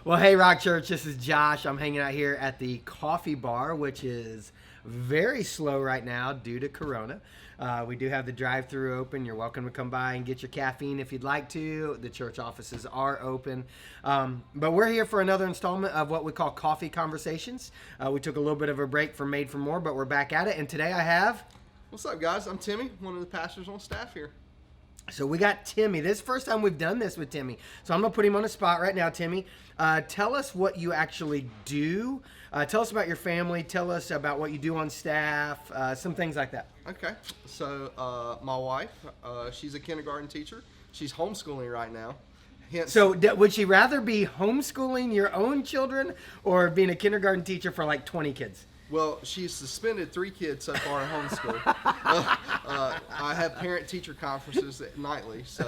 Well, hey, Rock Church, this is Josh. I'm hanging out here at the coffee bar, which is very slow right now due to Corona. We do have the drive-thru open. You're welcome to come by and get your caffeine if you'd like to. The church offices are open. But we're here for another installment of what we call Coffee Conversations. We took a little bit of a break from Made for More, but we're back at it. And today I have... What's up, guys? I'm Timmy, one of the pastors on staff here. So we got Timmy. This is the first time we've done this with Timmy. So I'm going to put him on the spot right now, Timmy. Tell us what you actually do. Tell us about your family. Tell us about what you do on staff. Some things like that. Okay. So my wife, she's a kindergarten teacher. She's homeschooling right now. Hence, So would she rather be homeschooling your own children or being a kindergarten teacher for like 20 kids? well, she's suspended 3 kids so far in homeschool. I have parent-teacher conferences nightly, so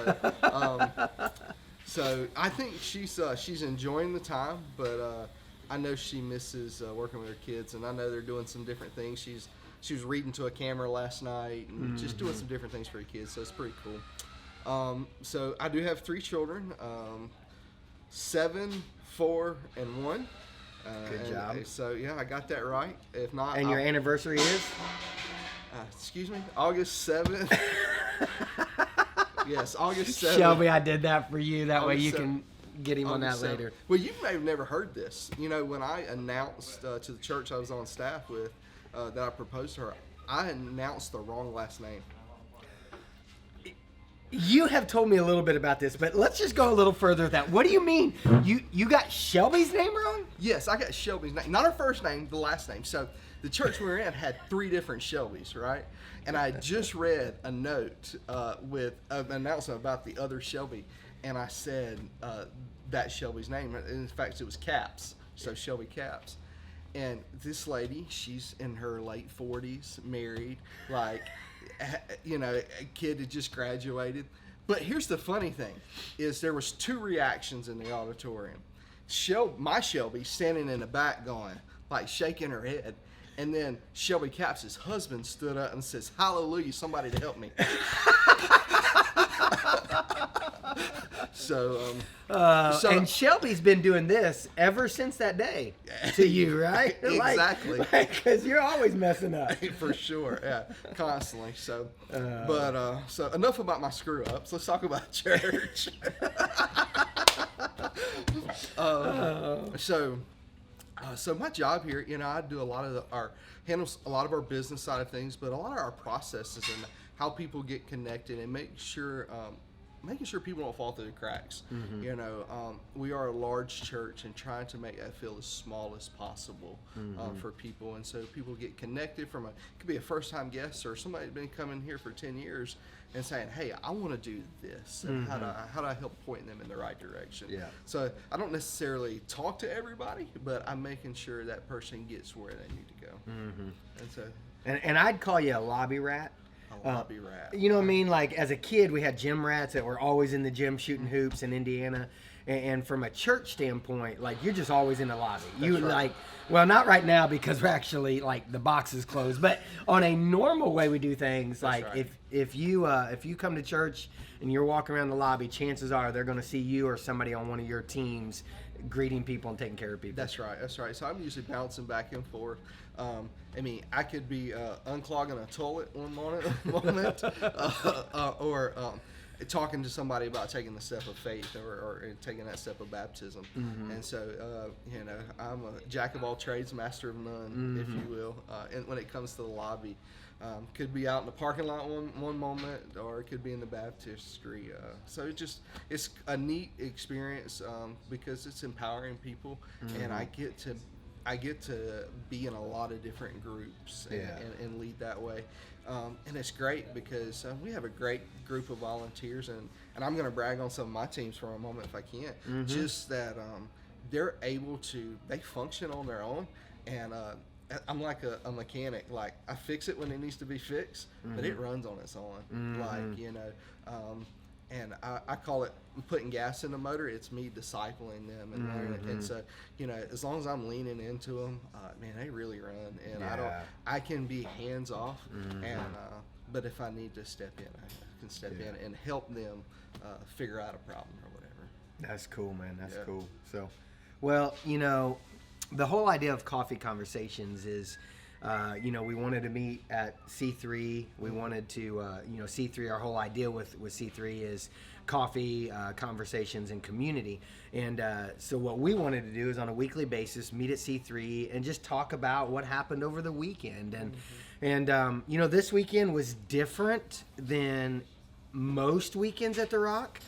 I think she's enjoying the time, but I know she misses working with her kids, and I know they're doing some different things. She was reading to a camera last night and just doing some different things for her kids, so it's pretty cool. So I do have 3 children, 7, 4, and 1. Good job. So yeah, I got that right. If not, And your anniversary is? excuse me, August 7th. Yes, August 7th. Shelby, I did that for you. That way August you 7th. can get him on that August 7th. later. Well, you may have never heard this. You know, when I announced to the church I was on staff with that I proposed to her, I announced the wrong last name. You have told me a little bit about this, but let's just go a little further with that. What do you mean? You got Shelby's name wrong? Yes, I got Shelby's name. Not her first name, the last name. So the church we were in had 3 different Shelbys, right? And I just read a note with an announcement about the other Shelby, and I said that Shelby's name. In fact, it was Caps, so Shelby Caps. And this lady, she's in her late 40s, married, like, you know, a kid had just graduated. But here's the funny thing, is there was 2 reactions in the auditorium. My Shelby standing in the back going, like shaking her head. And then Shelby Caps' husband stood up and says, "Hallelujah, somebody to help me." So And Shelby's been doing this ever since that day to you, right? Exactly. Because you're always messing up. For sure, yeah, constantly. So, so enough about my screw ups. Let's talk about church. So my job here, you know, I do handles a lot of our business side of things, but a lot of our processes and how people get connected and making sure people don't fall through the cracks. Mm-hmm. You know, we are a large church and trying to make that feel as small as possible for people, and so people get connected from it could be a first-time guest or somebody who's been coming here for 10 years and saying, "Hey, I want to do this," and how do I help point them in the right direction? Yeah. So I don't necessarily talk to everybody, but I'm making sure that person gets where they need to go. Mm-hmm. And so, And I'd call you a lobby rat. a lobby rat. You know what I mean? Like, as a kid, we had gym rats that were always in the gym shooting hoops in Indiana. And from a church standpoint, like, you're just always in the lobby. That's right. Like, well, not right now because we're actually, like, the box is closed. But on a normal way we do things, That's like, right. if you come to church and you're walking around the lobby, chances are they're going to see you or somebody on one of your teams greeting people and taking care of people. That's right. So I'm usually bouncing back and forth. I mean, I could be unclogging a toilet one moment, or talking to somebody about taking the step of faith or taking that step of baptism. Mm-hmm. And so, you know, I'm a jack of all trades, master of none, if you will. And when it comes to the lobby, could be out in the parking lot one moment, or it could be in the baptistry. So it's a neat experience because it's empowering people, and I get to be in a lot of different groups and lead that way. And it's great because we have a great group of volunteers, and I'm going to brag on some of my teams for a moment if I can. Mm-hmm. Just that they're able to, they function on their own, and I'm like a mechanic. Like, I fix it when it needs to be fixed, but it runs on its own. Mm-hmm. Like, you know, and I call it putting gas in the motor. It's me discipling them and learning. And so, you know, as long as I'm leaning into them, man, they really run. And I can be hands off. And but if I need to step in, I can step in and help them figure out a problem or whatever. That's cool, man. That's cool. So, Well, the whole idea of coffee conversations is, we wanted to meet at C3. We wanted to, C3, our whole idea with C3 is coffee, conversations, and community. And so what we wanted to do is on a weekly basis meet at C3 and just talk about what happened over the weekend. And this weekend was different than most weekends at The Rock.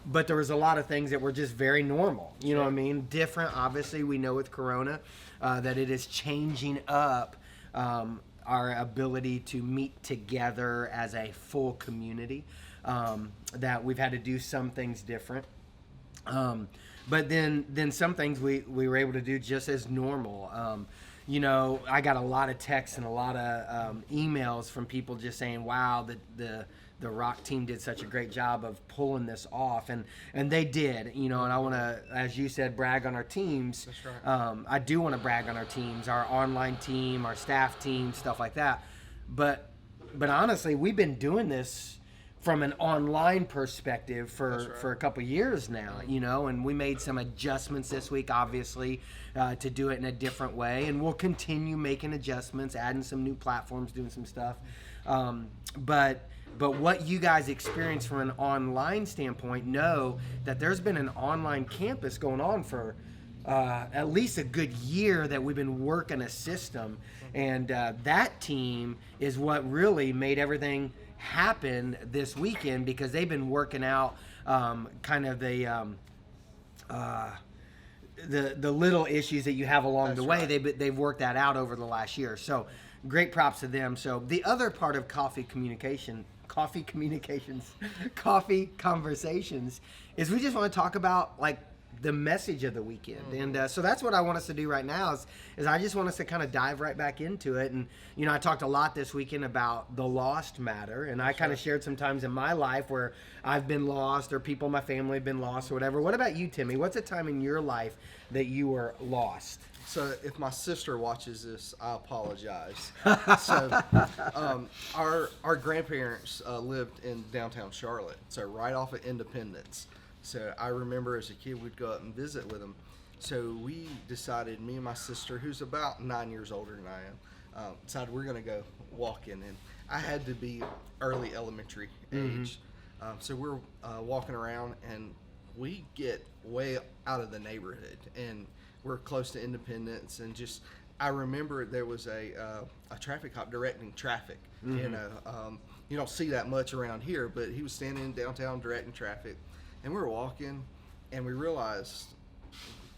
But there was a lot of things that were just very normal. You know what I mean? Different, obviously, we know with Corona that it is changing up our ability to meet together as a full community, that we've had to do some things different. But then some things we were able to do just as normal. I got a lot of texts and a lot of emails from people just saying, wow, the Rock team did such a great job of pulling this off, and they did, and I want to, as you said, brag on our teams. That's right. I do want to brag on our teams, our online team, our staff team, stuff like that. But honestly, we've been doing this from an online perspective for a couple years now, and we made some adjustments this week, obviously, to do it in a different way, and we'll continue making adjustments, adding some new platforms, doing some stuff. But what you guys experience from an online standpoint, know that there's been an online campus going on for at least a good year that we've been working a system. And that team is what really made everything happen this weekend, because they've been working out kind of the little issues that you have along the way. Right. They've worked that out over the last year. So great props to them. So the other part of coffee conversations is we just want to talk about like the message of the weekend. And so that's what I want us to do right now is I just want us to kind of dive right back into it. And I talked a lot this weekend about the lost matter, and I kind of shared some times in my life where I've been lost, or people in my family have been lost, or whatever. What about you, Timmy? What's a time in your life that you were lost? So if my sister watches this, I apologize. So our grandparents lived in downtown Charlotte, so right off of Independence. So I remember as a kid we'd go up and visit with them. So we decided, me and my sister, who's about 9 years older than I am, decided we're going to go walking. And I had to be early elementary age. So we're walking around, and we get way out of the neighborhood, and we're close to Independence, and just I remember there was a traffic cop directing traffic. You don't see that much around here, but he was standing in downtown directing traffic, and we were walking, and we realized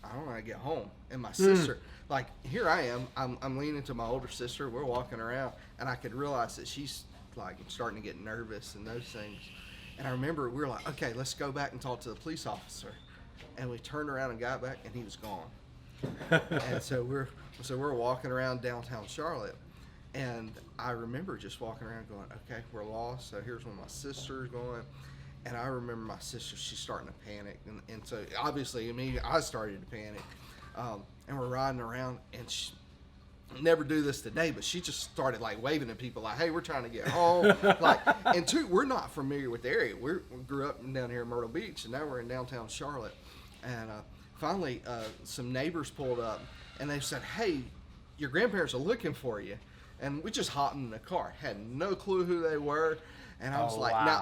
I don't want to get home. And my sister, like, here I am, I'm leaning to my older sister. We're walking around, and I could realize that she's like starting to get nervous and those things. And I remember we were like, okay, let's go back and talk to the police officer. And we turned around and got back, and he was gone. And so we're walking around downtown Charlotte, and I remember just walking around going, okay, we're lost. So here's where my sister's going. And I remember my sister, she's starting to panic. And so obviously, I started to panic. And we're riding around, and she never do this today, but she just started like waving at people like, hey, we're trying to get home. And two, we're not familiar with the area. We grew up down here in Myrtle Beach, and now we're in downtown Charlotte. And finally, some neighbors pulled up, and they said, hey, your grandparents are looking for you. And we just hopped in the car, had no clue who they were. And I was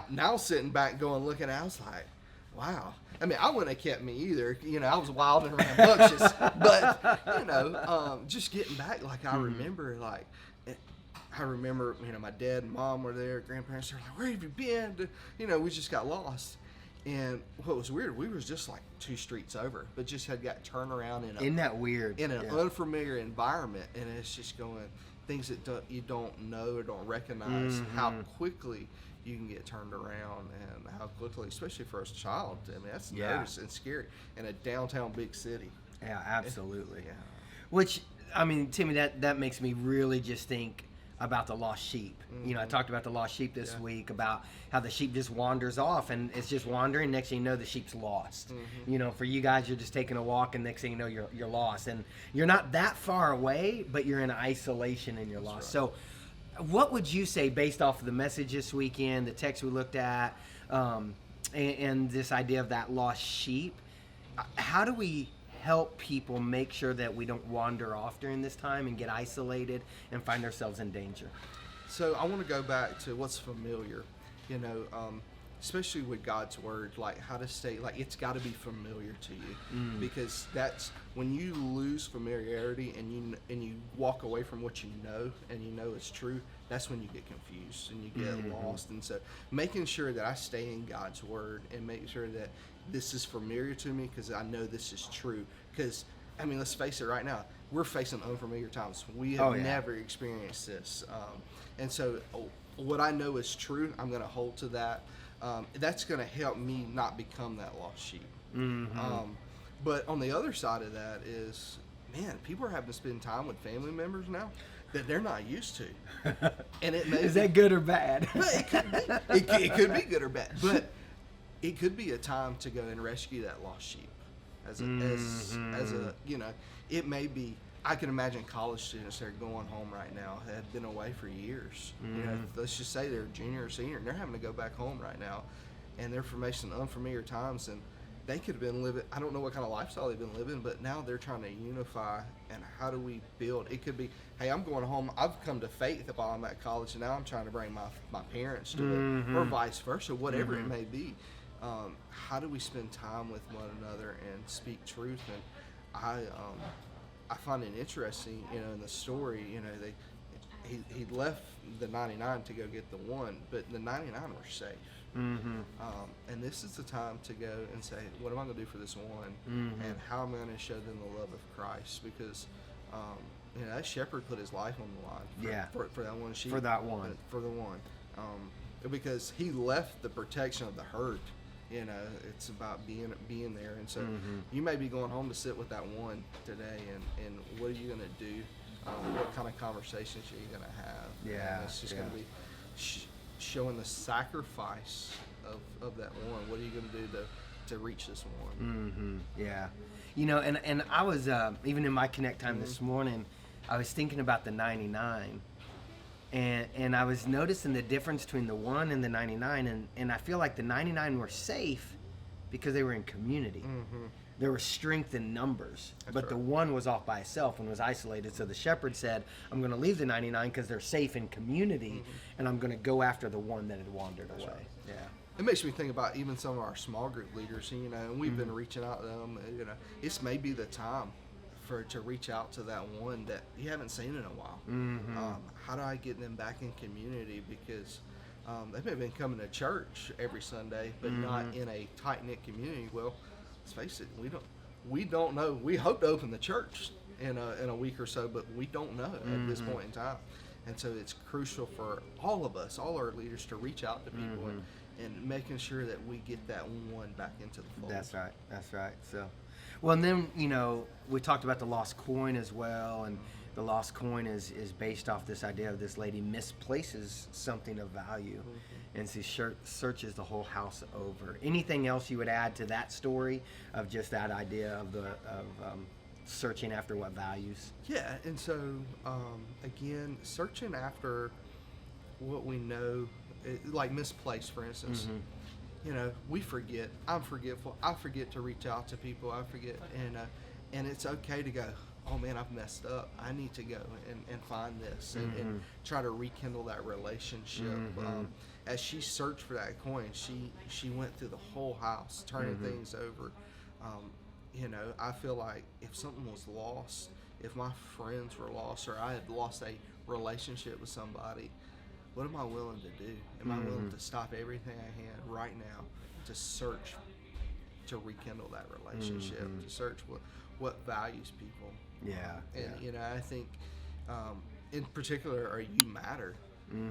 now sitting back looking, I was like, wow. I wouldn't have kept me either. I was wild and rambunctious. But, just getting back, like, I remember, my dad and mom were there, grandparents were like, where have you been? We just got lost. And what was weird, we was just like 2 streets over, but just had got turned around in an unfamiliar environment. And it's just going, things that you don't know or don't recognize, how quickly you can get turned around, and how quickly, especially for a child. That's nervous and scary in a downtown big city. Yeah, absolutely. Which, Timmy, that makes me really just think about the lost sheep. I talked about the lost sheep this week, about how the sheep just wanders off, and it's just wandering. Next thing you know, the sheep's lost. For you guys, you're just taking a walk, and next thing you know, you're lost. And you're not that far away, but you're in isolation and you're lost. So what would you say, based off of the message this weekend, the text we looked at, and this idea of that lost sheep, how do we help people make sure that we don't wander off during this time and get isolated and find ourselves in danger? So I want to go back to what's familiar, you know, especially with God's word, like how to stay, like it's got to be familiar to you, because that's when you lose familiarity and you walk away from what you know and you know it's true. That's when you get confused and you get lost. And so making sure that I stay in God's word and make sure that this is familiar to me because I know this is true. Because I mean, let's face it, right now we're facing unfamiliar times. We have never experienced this, and so what I know is true, I'm going to hold to that. That's going to help me not become that lost sheep. But on the other side of that is, man, people are having to spend time with family members now that they're not used to. And it may Is that good or bad? it could be. It could be good or bad. But it could be a time to go and rescue that lost sheep. As a you know, it may be. I can imagine college students that are going home right now that have been away for years. You know, let's just say they're junior or senior, and they're having to go back home right now, and they're facing unfamiliar times, and they could have been living. I don't know what kind of lifestyle they've been living, but now they're trying to unify. And how do we build? It could be, hey, I'm going home. I've come to faith while I'm at college, and now I'm trying to bring my parents to it, or vice versa, whatever it may be. How do we spend time with one another and speak truth? And I find it interesting, you know, in the story, you know, he left the 99 to go get the one, but the 99 were safe. And this is the time to go and say, what am I going to do for this one? And how am I going to show them the love of Christ? Because, you know, that shepherd put his life on the line for that one sheep. For that one. For the one. Because he left the protection of the herd. You know, it's about being there. And so you may be going home to sit with that one today, and what are you going to do? What kind of conversations are you going to have? Yeah. And it's just going to be showing the sacrifice of that one. What are you going to do to reach this one? Yeah. You know, and I was, even in my Connect time this morning, I was thinking about the 99. And I was noticing the difference between the 1 and the 99, and I feel like the 99 were safe because they were in community. There was strength in numbers, but the 1 was off by itself and was isolated. So the shepherd said, I'm going to leave the 99 because they're safe in community, and I'm going to go after the 1 that had wandered away. Right. Yeah. It makes me think about even some of our small group leaders, you know, and we've been reaching out to them. You know, it's maybe the time to reach out to that one that you haven't seen in a while. How do I get them back in community? Because they may have been coming to church every Sunday, but not in a tight-knit community. Well, let's face it, we don't know. We hope to open the church in a week or so, but we don't know at this point in time. And so it's crucial for all of us, all our leaders, to reach out to people and making sure that we get that one back into the fold. That's right. So, well, and then, you know, we talked about the lost coin as well, and the lost coin is based off this idea of this lady misplaces something of value, and she searches the whole house over. Anything else you would add to that story of just that idea of searching after what values? Yeah, and so again, searching after what we know, like misplaced, for instance. You know, we forget. I'm forgetful. I forget to reach out to people. I forget, and it's okay to go, oh man, I've messed up. I need to go and find this and try to rekindle that relationship. As she searched for that coin, she went through the whole house, turning things over. You know, I feel like if something was lost, if my friends were lost, or I had lost a relationship with somebody, what am I willing to do? Am I willing to stop everything I can right now to search to rekindle that relationship, to search what values people? And you know, I think in particular, you matter.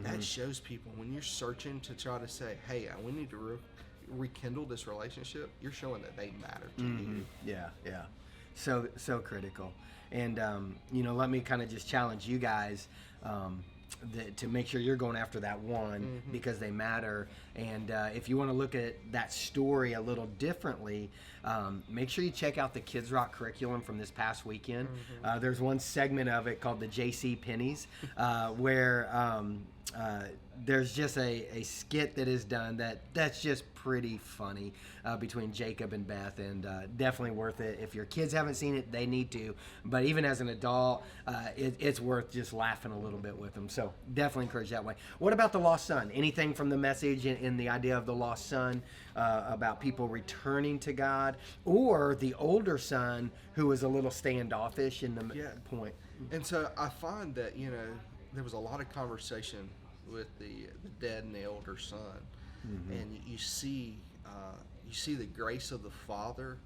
That shows people when you're searching to try to say, hey, we need to rekindle this relationship. You're showing that they matter to you. Yeah. So critical. And you know, let me kind of just challenge you guys to make sure you're going after that one because they matter. And if you want to look at that story a little differently, make sure you check out the Kids Rock curriculum from this past weekend. There's one segment of it called the JC Pennies where there's just a skit that is done that's just pretty funny between Jacob and Beth, and definitely worth it. If your kids haven't seen it, they need to. But even as an adult, it's worth just laughing a little bit with them. So definitely encourage that way. What about the lost son? Anything from the message in the idea of the lost son about people returning to God, or the older son who was a little standoffish in the point? And so I find that, there was a lot of conversation with the dad and the older son, and you see the grace of the father,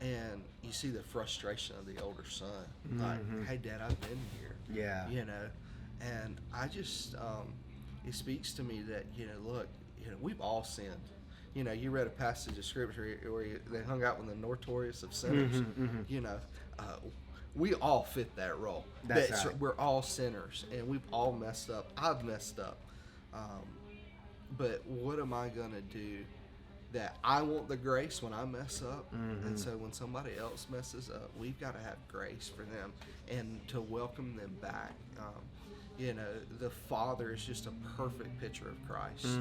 and you see the frustration of the older son. Like, hey, Dad, I've been here. Yeah. And I just it speaks to me that look, we've all sinned. You read a passage of scripture where they hung out with the notorious of sinners. We all fit that role. That's right. We're all sinners, and we've all messed up. I've messed up. But what am I going to do that I want the grace when I mess up? And so when somebody else messes up, we've got to have grace for them and to welcome them back. The Father is just a perfect picture of Christ.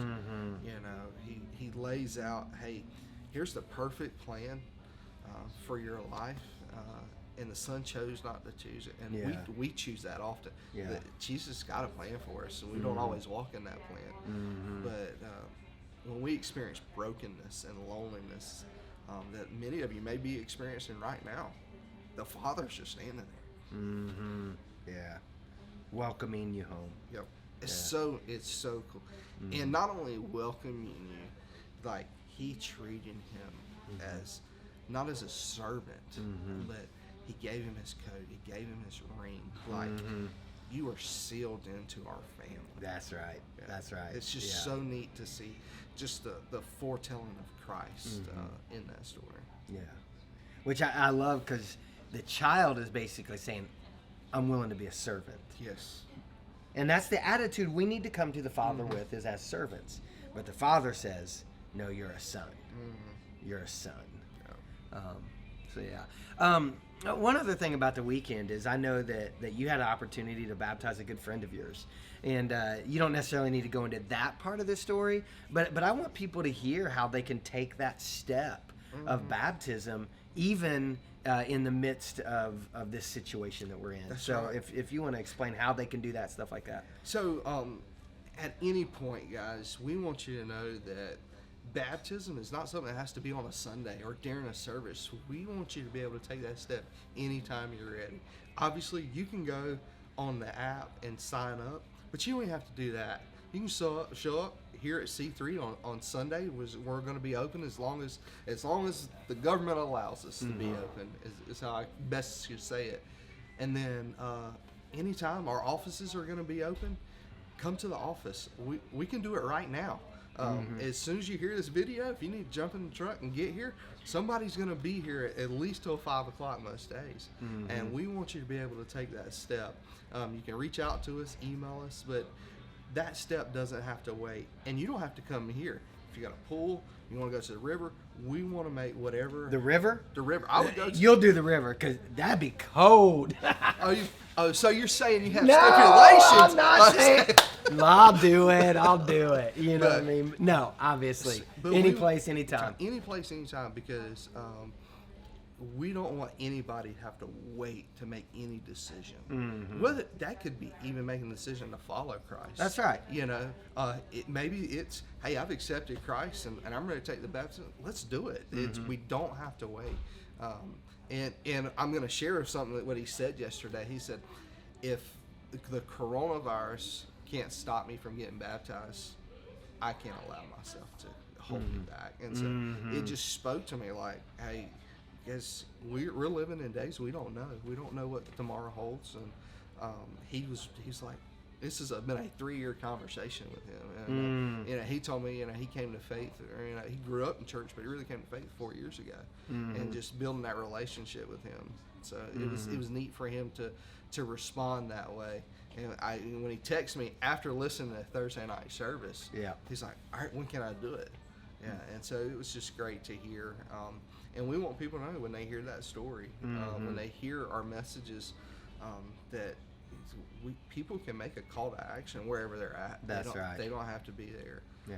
He lays out, hey, here's the perfect plan for your life. And the Son chose not to choose it, and we choose that often. Jesus got a plan for us, and we don't always walk in that plan. But when we experience brokenness and loneliness that many of you may be experiencing right now, the Father's just standing there. Welcoming you home. Yep. It's so cool. And not only welcoming you, like He treated him as not as a servant, but He gave him his coat. He gave him his ring. Like, you are sealed into our family. That's right. That's right. It's just so neat to see just the foretelling of Christ in that story. Yeah. Which I love, because the child is basically saying, I'm willing to be a servant. Yes. And that's the attitude we need to come to the Father with, is as servants. But the Father says, no, you're a son. You're a son. One other thing about the weekend is I know that you had an opportunity to baptize a good friend of yours. And you don't necessarily need to go into that part of the story, but I want people to hear how they can take that step of baptism, even in the midst of this situation that we're in. That's so right. if you want to explain how they can do that, stuff like that. So at any point, guys, we want you to know that baptism is not something that has to be on a Sunday or during a service. We want you to be able to take that step anytime you're ready. Obviously, you can go on the app and sign up, but you don't even have to do that. You can show up here at C3 on Sunday. We're going to be open as long as the government allows us to be open, is how I best should say it. And then anytime our offices are going to be open, come to the office. We can do it right now. As soon as you hear this video, if you need to jump in the truck and get here, somebody's going to be here at least till 5 o'clock most days. And we want you to be able to take that step. You can reach out to us, email us, but that step doesn't have to wait. And you don't have to come here. If you got a pool, you want to go to the river, we want to make whatever. The river? The river. I would go to. You'll do the river, because that'd be cold. So you're saying you have No, stipulations? I'm not saying. I'll do it. You know what I mean? No, obviously. Any place, anytime. Any place, anytime, because we don't want anybody to have to wait to make any decision. Whether that could be even making a decision to follow Christ. That's right. Maybe it's, hey, I've accepted Christ and I'm ready to take the baptism. Let's do it. We don't have to wait. And I'm going to share something what he said yesterday. He said, if the coronavirus can't stop me from getting baptized, I can't allow myself to hold me back. And so it just spoke to me like, hey, guys, we're living in days we don't know. We don't know what tomorrow holds. And he's like, this has been a 3-year conversation with him. And, he told me, he came to faith. He grew up in church, but he really came to faith 4 years ago. And just building that relationship with him. So it was neat for him to respond that way. And when he texted me after listening to the Thursday night service, he's like, all right, when can I do it? And so it was just great to hear. And we want people to know when they hear that story, when they hear our messages, that people can make a call to action wherever they're at. That's right. They don't have to be there. Yeah.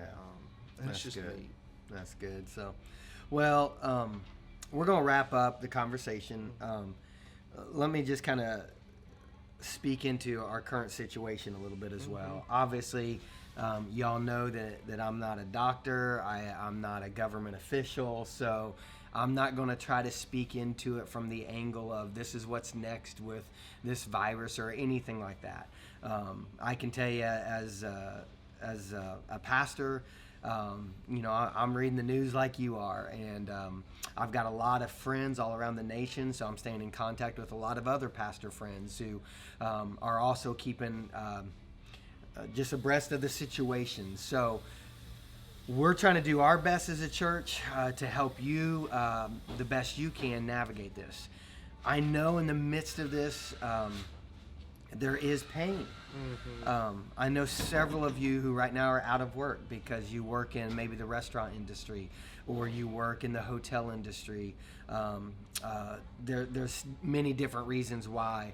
And That's it's just good. neat. That's good. So, well, we're going to wrap up the conversation. Let me just kind of speak into our current situation a little bit as well. Obviously, y'all know that I'm not a doctor. I'm not a government official. So I'm not going to try to speak into it from the angle of this is what's next with this virus or anything like that. I can tell you as a pastor, I'm reading the news like you are, and I've got a lot of friends all around the nation, so I'm staying in contact with a lot of other pastor friends who are also keeping just abreast of the situation. So we're trying to do our best as a church to help you the best you can navigate this. I know in the midst of this, there is pain. I know several of you who right now are out of work because you work in maybe the restaurant industry or you work in the hotel industry. There's many different reasons why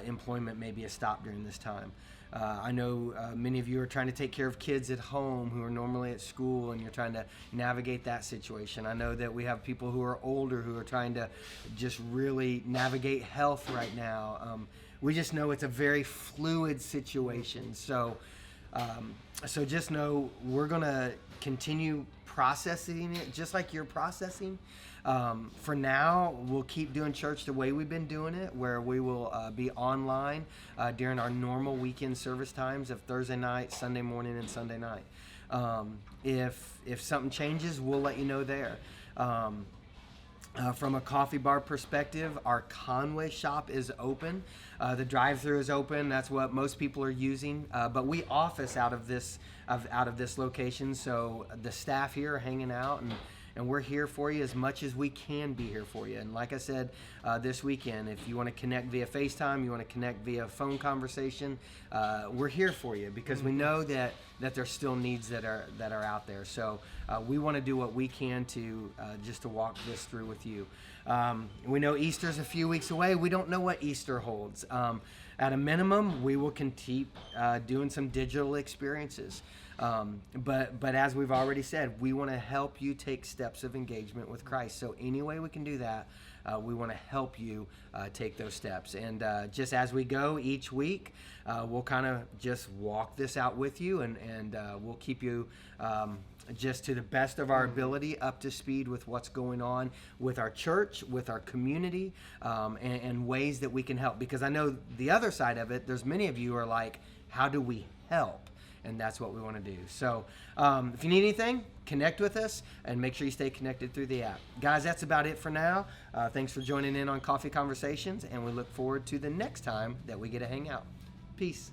employment may be a stop during this time. I know many of you are trying to take care of kids at home who are normally at school, and you're trying to navigate that situation. I know that we have people who are older who are trying to just really navigate health right now. We just know it's a very fluid situation. So just know we're going to continue processing it just like you're processing. For now, we'll keep doing church the way we've been doing it, where we will be online during our normal weekend service times of Thursday night, Sunday morning, and Sunday night. If something changes, we'll let you know there. From a coffee bar perspective, our Conway shop is open. The drive-thru is open. That's what most people are using. But we office out of this location, so the staff here are hanging out, and we're here for you as much as we can be here for you. And like I said, this weekend, if you want to connect via FaceTime, you want to connect via phone conversation, we're here for you because we know that there's still needs that are out there. So we want to do what we can to just to walk this through with you. We know Easter's a few weeks away. We don't know what Easter holds. At a minimum, we will continue doing some digital experiences. But as we've already said, we want to help you take steps of engagement with Christ. So any way we can do that, we want to help you take those steps. And just as we go each week, we'll kind of just walk this out with you, and we'll keep you just to the best of our ability up to speed with what's going on with our church, with our community, and ways that we can help. Because I know the other side of it, there's many of you who are like, how do we help? And that's what we want to do. So if you need anything, connect with us and make sure you stay connected through the app. Guys, that's about it for now. Thanks for joining in on Coffee Conversations, and we look forward to the next time that we get to hang out. Peace.